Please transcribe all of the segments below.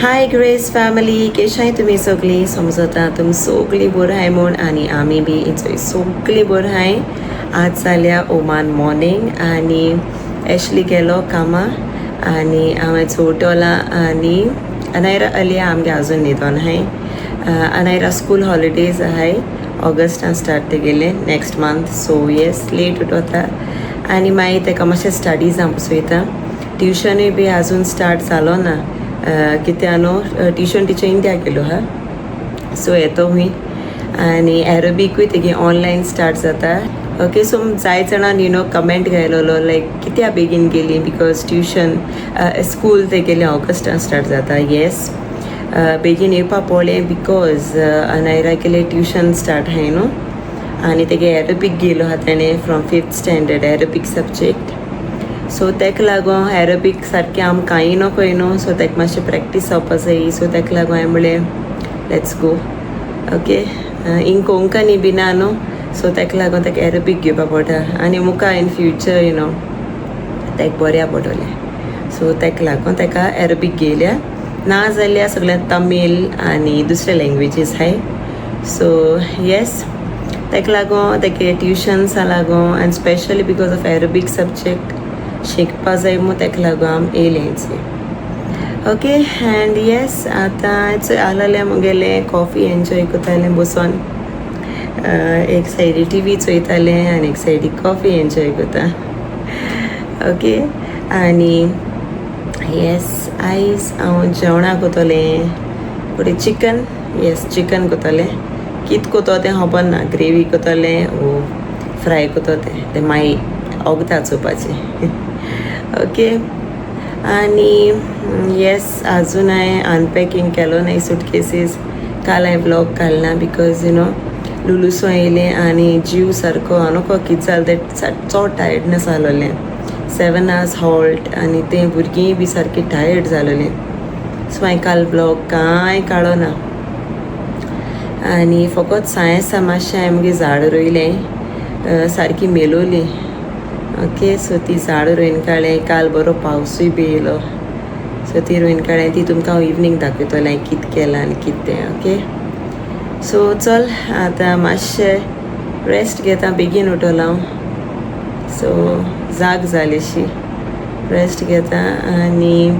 हाय grace family, केशाय तुमी सगळीं? समजता तुमी सगळीं बरी हाय म्हूण आनी आमी बी इथंय सगळीं बरी हाय. आज जाल्या ओमान मॉर्निंग आनी एशली गेलो कामा आनी हांवें चोवटोला आनी अनायरा अलिया आमगे आजून न्हिदोन हाय. अनायरा स्कूल हॉलिडेज आहाय, ऑगस्टान स्टार्ट तेगेले next month, so yes late उठोता आनी मागीर तेका मातशें स्टडीजां बसयता. ट्युशनूय बी आजून स्टार्ट जालो ना कित्या न्हू ट्युशन टिचर इंडिया गेलो हा, सो येतो हुंय आनी एरोबिकूय तेगे ऑनलायन स्टार्ट जाता. ओके, सो जाय जाणां कमेंट घायलोलो लायक कित्या बेगीन गेली बिकॉज ट्युशन स्कूल तेगेलें ऑगस्टान स्टार्ट जाता. येस, बेगीन येवपा पडलें बिकॉज अनायरा गेले ट्युशन स्टार्ट हाय न्हू आनी तेगे एरोबिक गेलो हा तेणें from 5th standard aerobic subject. So तेका लागून एरोबिक सारकें आमकां कांय नोकोय न्हू, सो तेका मातशें प्रॅक्टीस जावपा जायी. सो तेका लागून हांवें म्हणलें लेट्स गो. ओके, हिंग कोंकणी बी ना न्हू, सो तेका लागून तेका एरोबिक घेवपा पडटा आनी मुखार इन फ्युचर तेका बऱ्या पडटलें. सो तेका लागून तेका एरोबिक घेयल्या, ना जाल्यार सगळ्यांत तमील आनी दुसरे लँग्वेजीस हाय. सो येस, तेका लागून तेगे ट्युशन्सा लागून आनी specially because of aerobic subject शिकपा जाय म्हूण तेका लागून हांव येयलें हिंगसर. ओके, एंड येस आतां आसलेलें मुगेलें कॉफी एन्जॉय कोतालें बसून, एक सायडी टी व्ही चोयतालें आनी एक सायडी कॉफी एन्जॉय कोता. ओके, आनी येस आयज हांव जेवणाक कोतोलें फुडें चिकन. Yes, chicken कोतोलें. कित कोतो तें खबर ना, ग्रेवी कोतोलें वो फ्राय कोतो तें मागीर वोगता चोवपाचें. ओके, आनी येस आजून हांवें अनपॅकींग केलो नाय सूटकेसीस. काल हांवें ब्लॉग घालना बिकॉज लुलूसो येयलें आनी जीव सारको हांव नोको कितें जालें तें चोड टायर्डनस आहलोलें. 7 hours हॉल्ट आनी तें भुरगीं बी सारकीं टायर्ड जालोलीं, सो हांवें काल ब्लॉग कांय काडो ना आनी फकत सायेंसा मातशें हांवें मुगे झाड रोयलें, सारकी मेलोली. ओके, सो ती झाड रोयन काडलें. काल बरो पावसूय बी येयलो, सो ती रोयन काडलें. ती तुमकां हांव इवनींग दाखयतलें कितें केलां आनी कितें तें. ओके, सो चल आतां मातशें रेस्ट घेता. बेगीन उठोलां हांव, सो जाग जालीशी रेस्ट घेता आनी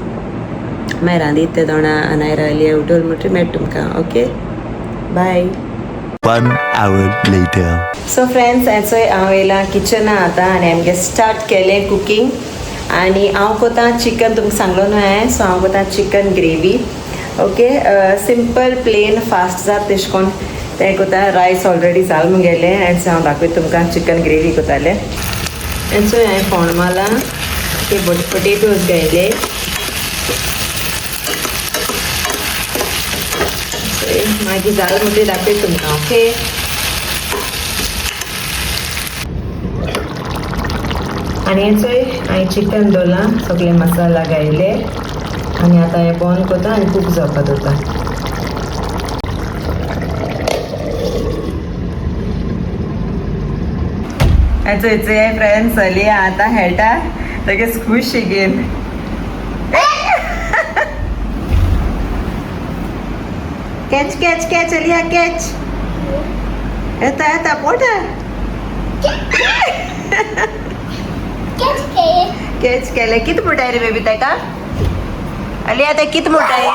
मागीर रांदीत तें दोणा अनायरा अलिया उठोल म्हणटरी मेळटा तुमकां. Okay, bye. 1 hour later. So friends, हेचोय हांव येयलां किचना आतां आनी आमगे स्टार्ट केलें कुकींग. आनी हांव कोतां चिकन, तुमकां सांगलो न्हू हांवें, सो हांव कोतां chicken gravy. Okay, simple plain fast जाता तेश कोन्न तें कोतां. रायस ऑलरेडी जाल मुगेलें एंड हांव दाखयता तुमकां चिकन ग्रेवी कोतालें. एंड सो हांवें फोंड मारलां, ते पोटेटोज घायले. मागीर जाल म्हणटरी दाखयता तुमकां. ओके, आनी हेचोय हांवें चिकन दवरलां, सगळे मसाला घायले आनी आतां हें बंद कोता आनी कूक जावपा दवरता. हेचोय फ्रेंड्स चलया आतां खेळटा तेगे खुश घेन. कॅच कॅच कॅच अलिया कॅच. येता येता पोटा कॅच केलें. कित मुटाय रे बेबी तेका? अलिया तें कित मुटाय?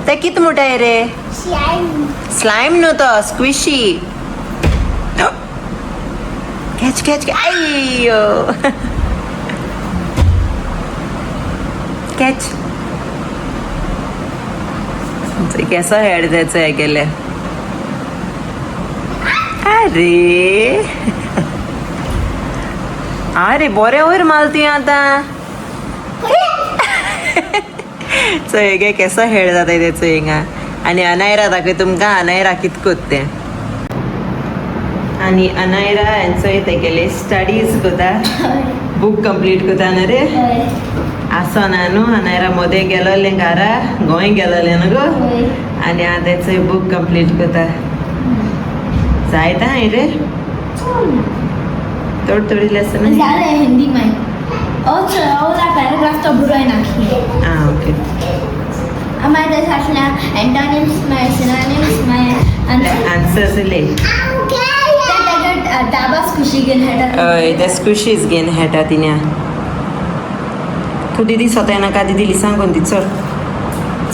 तें कित मुटाय रे? स्लायम न्हू तो, स्क्विशी. कॅच कॅच आय्यो कॅच. केसो हेड तेचो हे केलें. अरे अरे बरें वयर माल तुवें आतां. सो हेगे केसो हेड जाताय तेचो हिंगा. आनी अनायरा दाखय तुमकां, अनायरा कित कोत्ता तें. आनी अनायरा हेंचोय तेगेले स्टडीज कोता, बूक कंप्लीट कोता न्हू रे. आसो ना न्हू, अनायरा मोदें गेलोलें घरा, गोंय गेलोलें न्हू गो, आनी आतां तेचोय बूक कंप्लीट कोता. जायता हांय रे थोड़ी लेसन हिंदी में और पैराग्राफ तो बुरा है ना. Okay, Amara Sashna, antonyms my synonyms my answers ले Tabas Kushigan had हय ते स्क्विशीज घेन हेटा तिन्या तू दीदी स्वतः नाका दीदी सांग कोणती चल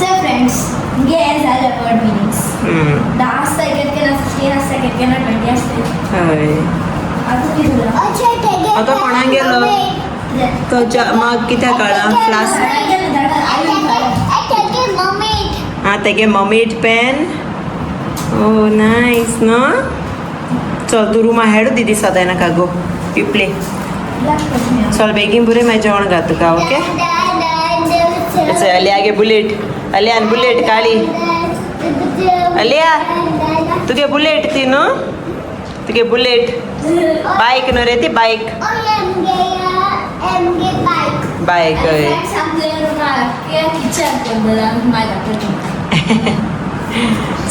So friends, guess all about meanings. The asta get 15 asta get 20 asta. हय आता किती झालं? आता कोणा गेलो तो मग कित्या काळा क्लास हा तेगे मम्मीट पेन ओ नाईस नो चल तू रुमा हेडू दीदी सदाय नाका गो यू प्ले चल बेगीन बुरे मागीर जेवण घात तुका ओके अलिया गे बुलेट अलियान बुलेट काळी अलिया तुगे बुलेट ती न्हू तुगे बुलेट बाईक न्हू रे ती बाईक बाईक हय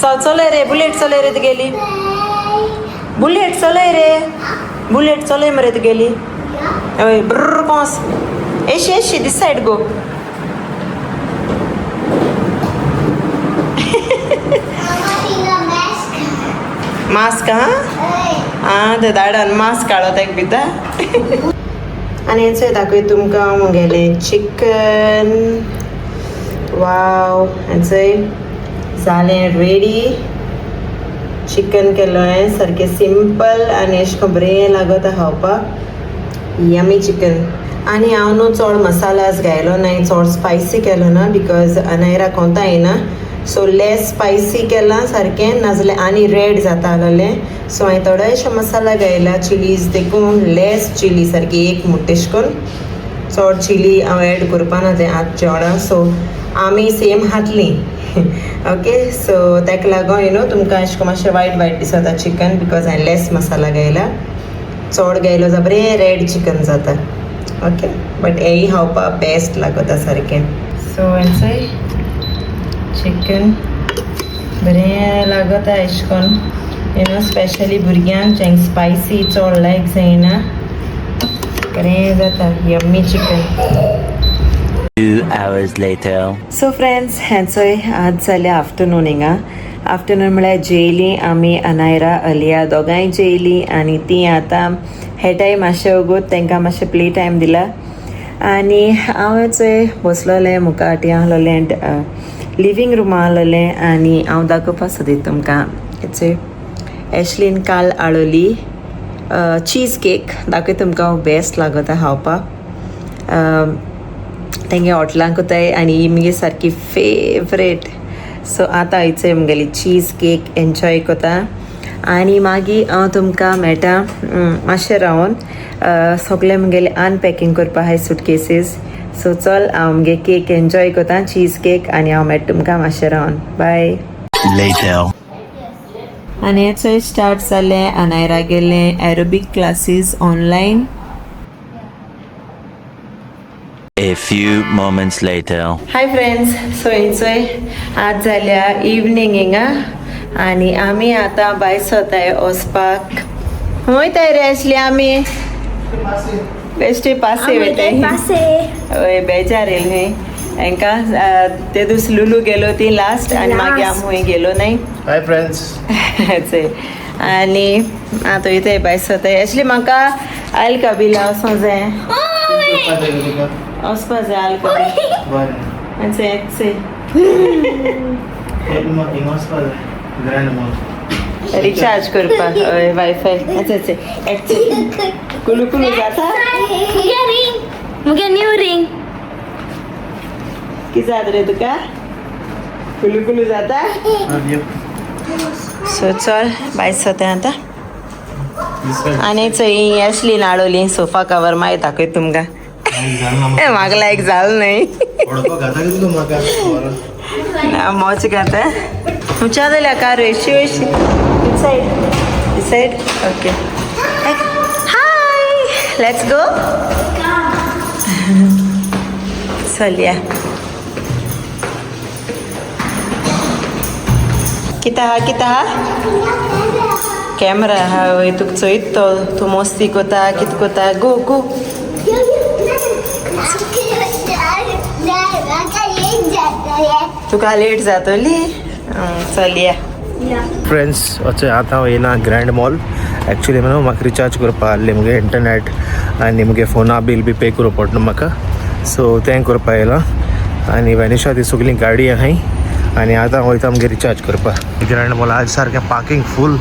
चल चलय रे बुलेट चलय रे तुगेली बुलेट चलय रे बुलेट चलय मरे तुगेली हय ब्र कोस एशी एशी दिस सायड गो मास्क हा ते दाडान मास्क काडत एक भिता आनी हेंचो दाखय तुमकां मुगेले चिकन वाव हेंचोय जालें रेडी चिकन केलो हांवें सारकें सिंपल आनी अशें करून बरें लागता खावपाक यमी चिकन आनी हांव न्हू चड मसालास घायलो नाय चड स्पायसी केलो ना बिकॉज अनायरा कोंता येना सो लेस स्पायसी केलां सारकें नाजाल्यार आनी रेड जाता आसलेलें सो हांवें थोडेशे मसाला घायला चिलीज देखून लेस चिली सारकी एक मुट्टेश करून चड चिली हांव एड करपा ना तें आत जेवणां सो आमी सेम हातलीं ओके सो ताका लागून यू नो तुमकां अशें करून मातशें वायट वायट दिसता चिकन बिकॉज हांवें लेस मसाला घायला चड घायलो जाल्यार बरें रेड चिकन जाता ओके बट हेंय खावपाक बेस्ट लागता सारकें सो हेंचोय चिकन बरें लागता अशें करून यू नो स्पेशली भुरग्यांक जेंक स्पायसी चड लायक जायना बरें जाता yummy chicken 2 hours later. So friends हेंचोय आज जालें आफ्टरनून हिंगा आफ्टरनून म्हळ्यार जेयली आमी अनायरा अलिया दोगांय जेयली आनी ती आतां हेटाय मातशें उगूत तांकां मातशें प्ले टायम दिला आनी हांव चोय बसलोलें मुखाटी आहलोलें लिवींग रुमा आहलोलें आनी हांव दाखोवपा सोदीत तुमकां हेचोय एशलीन काल हाडोली चीज केक दाखय तुमकां बेस्ट लागता खावपाक तेंगे हॉटलांक कोताय आनी ही मुगे सारकी फेवरेट सो आतां हयचोय मुगेली चीज केक एन्जॉय कोता आनी मागीर हांव तुमकां मेळटा मातशें रावन सगळें मुगेलें अनपॅकींग करपा आहाय सुटकेसीस सो चल हांव मुगे केक एन्जॉय कोता चीज केक आनी हांव मेळटा तुमकां मातशें रावन बाय Later. आनी हेचोय स्टार्ट जालें अनायरा गेलें aerobic classes online A few moments later. Hi friends so हेंचोय आज जाल्या इवनिंग हिंगा आनी आमी आतां भायर सोताय वचपाक वयताय रे आसली आमी बेश्टे पासे वयताय हय बेजार येयली हांकां ते दीस लुलू गेलो ती लास्ट आनी मागीर आमी हूंय गेलो नाय हाय फ्रेंड्स आनी आतां वयताय भायर सोताय आसली म्हाका आयल कबिला वचों जाय वचपा जाय आयल कबिला रिचार्ज करपाक हय वायफाय कुलू कुलू जाता मुगे न्यू रिंग कितें जाता रे तुका कुलू कुलू जाता सो चल भायर सोता आतां आनी चोय असली नाडोली सोफा कवर मागीर दाखय तुमकां म्हाका लायक जाल न्हय ना मोच घाता हुंच्या जाल्यार कार अशी अशी said okay hi let's go चलया कितें आहा कॅमेरा आहा वय तुका चोयत तो तूं मस्ती कोता कितें कोता गो गो जाता तुका लेट जातली चल या फ्रेंड्स अशें आतां हांव येयला ग्रँड मॉल एक्चुअली न्हू म्हाका रिचार्ज करपा आहलें मुगे इंटरनेट आनी मुगे फोना बील बी पे करूं पडटा म्हाका सो तें करपा येयलां आनी वेनिशा ती सगळी गाडी आहाय आनी आतां हांव वयता मुगे रिचार्ज करपा ग्रँड मॉल आज सारकें पार्किंग फूल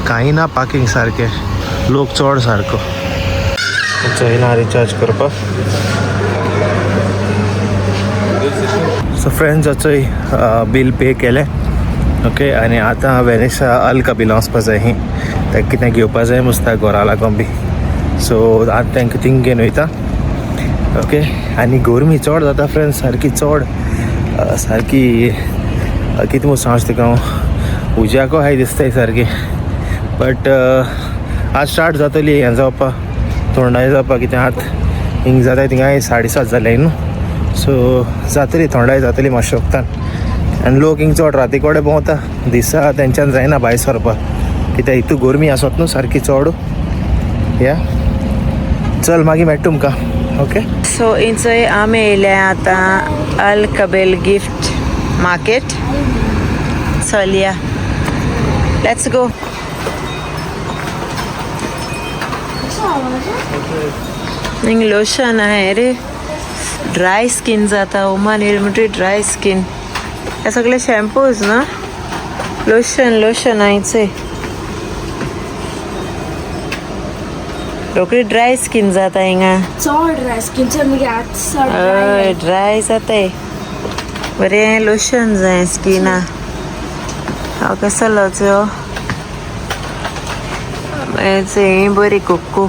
कांय ना पार्किंग सारकें लोक चड सारको येयला रिचार्ज करपा सो फ्रेंड्स अचोय बील पे केलें ओके आनी आतां वेनिशा अलका बील वचपा जाय ही ताका कितें घेवपा जाय मुस्ता घरा लागून बी सो आतां तांकां थिंग घेवन वयता ओके आनी गरमी चड जाता फ्रेंड्स सारकी चड सारकी कितें म्हूण सांगच तुका हांव उज्याको हाय दिसताय सारकी बट आज स्टार्ट जातली हें जावपा थोंडाय जावपा कितें आतां हिंग जाताय थिंगाय 7:30 जाल्याय न्हू सो जातली थोंडाय जातली मातशे वक्तान आनी लोक हिंग चड राती कोडे भोंवता दिसा तेंच्यान जायना भायर सरपा कित्याक हितू गरमी आसत न्हू सारकी चड या चल मागीर मेळटा तुमकां ओके सो इंचोय आमी येयले आतां अल कबेल गिफ्ट मार्केट चल या लेट्स गो हिंग लोशन आहे रे ड्राय स्किन जाता ओमान येयले म्हणटरी ड्राय स्किन हे सगळे शॅम्पूज ना लोशन आयचे रोखडी ड्राय स्किन जाता हिंगा चड ड्राय स्किनचे मुगे आत हय ड्राय जाताय बरें लोशन जाय स्किना हांव कसो लावचो बरी कोको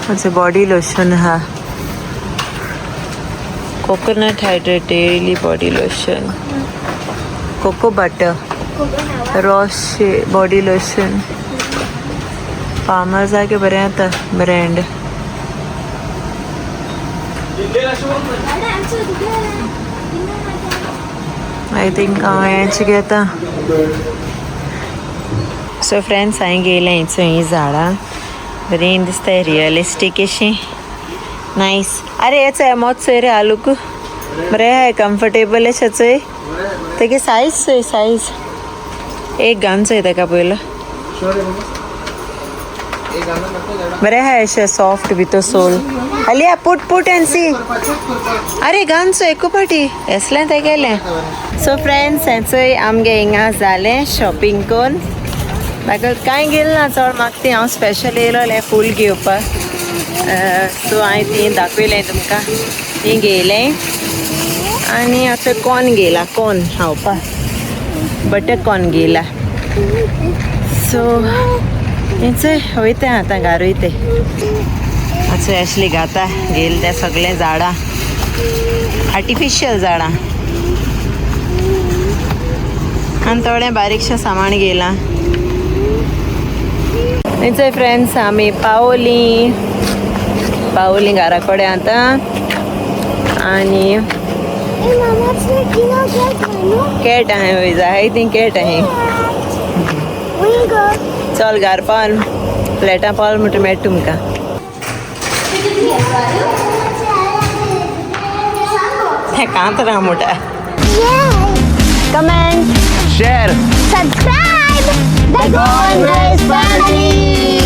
म्हणजे बॉडी लोशन हा coconut hydrate daily body lotion cocoa butter rose body lotion फार्मर जागे बरें आता ब्रँड आय थिंक हांव हेंच घेता सो फ्रेंड्स हांवें घेयलें हिचो हीं झाडां बरीं दिसताय रियलिस्टीक अशीं नायस अरे हेच आहे मोच चोय रे आलूक बरें हाय कम्फर्टेबल अशें चोय तेगे सायज चोय सायज एक घान चोय ताका पयलो बरें हाय अशें सॉफ्ट भितर सोल आलिया पुट एंड सी अरे घान चोय एकू पाटी हेसलें तेगेलें सो फ्रेंड्स हेचोय आमगे हिंगा जालें शॉपिंग कोन्न म्हाका कांय गेलें ना चड म्हाका ती हांव स्पेशल येयलोलें फूल घेवपाक सो हांवें ती दाखयलें तुमकां ती घेयलें आनी आतां कॉर्न घेयला कॉर्न खावपाक बटर कॉर्न घेयला सो हेचोय वयता आतां घार वयता मातसो एशली घाता घेयलें तें सगळें झाडां आर्टिफिशियल झाडां आनी थोडें बारीकशें सामान घेयलां थंयचोय फ्रेंड्स आमी पावलीं घरा कडेन आतां आनी कॅट आहाय वय जाय ती कॅट आहाय चल घार पावल फ्लॅटां पावल म्हणटा मेळटा तुमकां हें कांतरां म्हणटा comment share subscribe the Golden Race family.